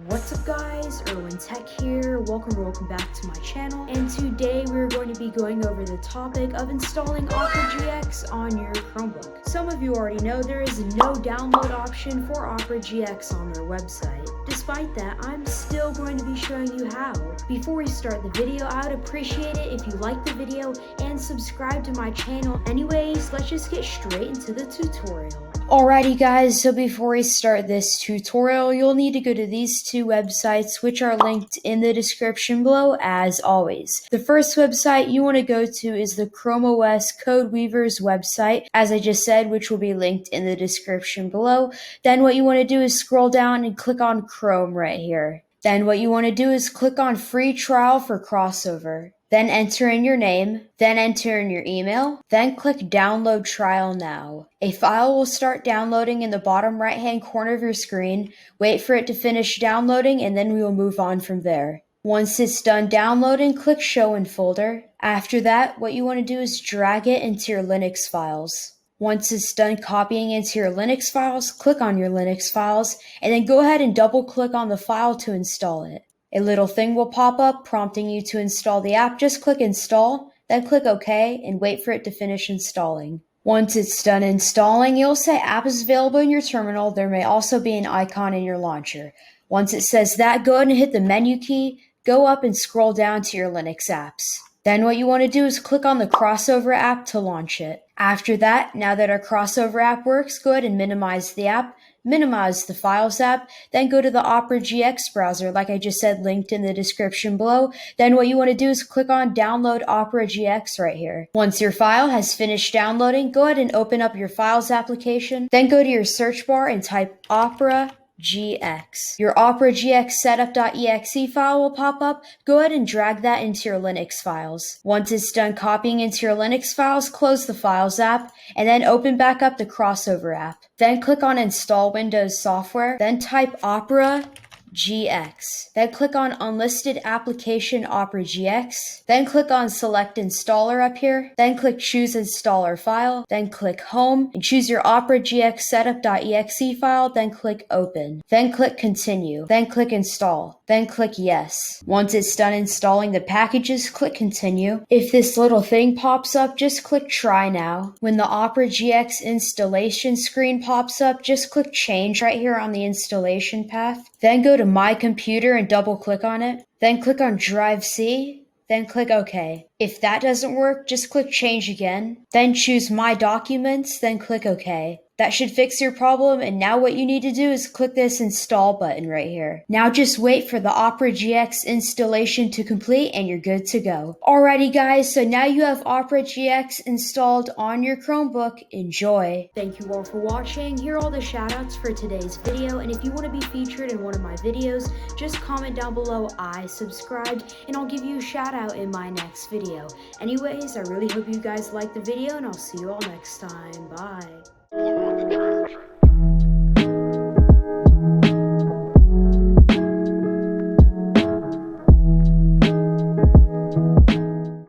What's up guys, IrwinTech here. Welcome back to my channel, and today we're going to be going over the topic of installing Opera GX on your Chromebook. Some of you already know there is no download option for Opera GX on their website. Despite that, I'm still going to be showing you how. Before we start the video, I would appreciate it if you like the video and subscribe to my channel. Anyways, let's just get straight into the tutorial. Alrighty guys, so before we start this tutorial, you'll need to go to these two websites, which are linked in the description below as always. The first website you want to go to is the Chrome OS Code Weaver's website, as I just said, which will be linked in the description below. Then what you want to do is scroll down and click on Chrome right here. Then what you want to do is click on Free Trial for Crossover. Then enter in your name, then enter in your email, then click Download Trial Now. A file will start downloading in the bottom right hand corner of your screen. Wait for it to finish downloading and then we will move on from there. Once it's done downloading, click Show in Folder. After that, what you want to do is drag it into your Linux files. Once it's done copying into your Linux files, click on your Linux files, and then go ahead and double click on the file to install it. A little thing will pop up prompting you to install the app. Just click Install, then click OK, and wait for it to finish installing. Once it's done installing, you'll say App is available in your terminal. There may also be an icon in your launcher. Once it says that, go ahead and hit the menu key, go up and scroll down to your Linux apps. Then what you want to do is click on the Crossover app to launch it. After that, now that our Crossover app works, go ahead and minimize the app. Minimize the Files app, then go to the Opera GX browser, like I just said, linked in the description below. Then what you want to do is click on Download Opera GX right here. Once your file has finished downloading, go ahead and open up your Files application. Then go to your search bar and type Opera GX. Your Opera GX setup.exe file will pop up. Go ahead and drag that into your Linux files. Once it's done copying into your Linux files, close the Files app and then open back up the Crossover app. Then click on Install Windows Software, then type Opera GX. Then click on Unlisted Application Opera GX. Then click on Select Installer up here. Then click Choose Installer File. Then click Home and choose your Opera GX setup.exe file. Then click Open. Then click Continue. Then click Install. Then click Yes. Once it's done installing the packages, click Continue. If this little thing pops up, just click Try Now. When the Opera GX installation screen pops up, just click Change right here on the installation path. Then go to My Computer and double click on it. Then click on Drive C. Then click OK. If that doesn't work, just click Change again. Then choose My Documents, then click OK. That should fix your problem, and now what you need to do is click this Install button right here. Now just wait for the Opera GX installation to complete and you're good to go. Alrighty guys, so now you have Opera GX installed on your Chromebook. Enjoy! Thank you all for watching. Here are all the shoutouts for today's video, and if you want to be featured in one of my videos, just comment down below I subscribed and I'll give you a shout out in my next video. Anyways, I really hope you guys liked the video and I'll see you all next time. Bye!